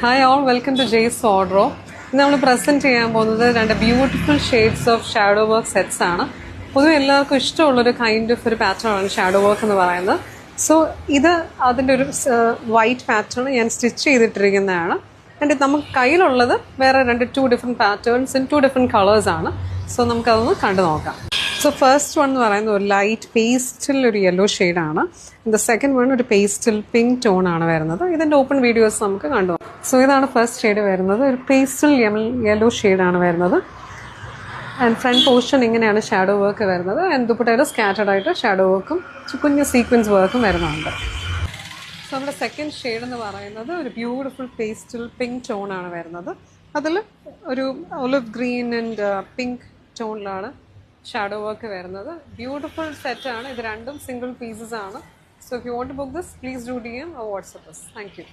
Hi all, welcome to Jay's Wardrobe. ഇന്ന് നമ്മൾ present ചെയ്യാൻ പോകുന്നത് രണ്ട് beautiful shades of shadow work sets ആണ്. പൊതുവെ എല്ലാവർക്കും ഇഷ്ടമുള്ളൊരു കൈൻഡ് ഓഫ് ഒരു പാറ്റേൺ ആണ് ഷാഡോ വർക്ക് എന്ന് പറയുന്നത്. സോ ഇത് അതിൻ്റെ ഒരു വൈറ്റ് പാറ്റേൺ ഞാൻ സ്റ്റിച്ച് ചെയ്തിട്ടിരിക്കുന്നതാണ്. ആൻഡ് നമുക്ക് കയ്യിലുള്ളത് വേറെ two different patterns in 2 different colours ആണ്. സോ നമുക്കതൊന്ന് കണ്ടു നോക്കാം. സോ ഫസ്റ്റ് വൺ എന്ന് പറയുന്നത് ഒരു ലൈറ്റ് പേസ്റ്റിൽ ഒരു യെല്ലോ ഷെയ്ഡാണ്. ദ സെക്കൻഡ് വൺ ഒരു പേസ്റ്റിൽ പിങ്ക് ടോൺ ആണ് വരുന്നത്. ഇതിൻ്റെ ഓപ്പൺ വീഡിയോസ് നമുക്ക് കണ്ടു. സോ ഇതാണ് ഫസ്റ്റ് ഷെയ്ഡ് വരുന്നത്. ഒരു പേസ്റ്റൽ യെല്ലോ ഷെയ്ഡാണ് വരുന്നത്. ആൻഡ് ഫ്രണ്ട് പോർഷൻ ഇങ്ങനെയാണ് ഷാഡോ വർക്ക് വരുന്നത്. ആൻഡ് ദുപ്പട്ടയിൽ സ്കാറ്റേഡ് ആയിട്ട് ഷാഡോ വർക്കും കുഞ്ഞ് സീക്വൻസ് വർക്കും വരുന്നുണ്ട്. സോ നമ്മുടെ സെക്കൻഡ് ഷെയ്ഡ് എന്ന് പറയുന്നത് ഒരു ബ്യൂട്ടിഫുൾ പേസ്റ്റൽ പിങ്ക് ടോൺ ആണ് വരുന്നത്. അതിൽ ഒരു ഒലിവ് ഗ്രീൻ ആൻഡ് പിങ്ക് ടോണിലാണ് ഷാഡോ വർക്ക് വരുന്നത്. ബ്യൂട്ടിഫുൾ സെറ്റാണ്. ഇത് രണ്ടും സിംഗിൾ പീസസ് ആണ്. So if you want to book this, please do DM or WhatsApp us. Thank you.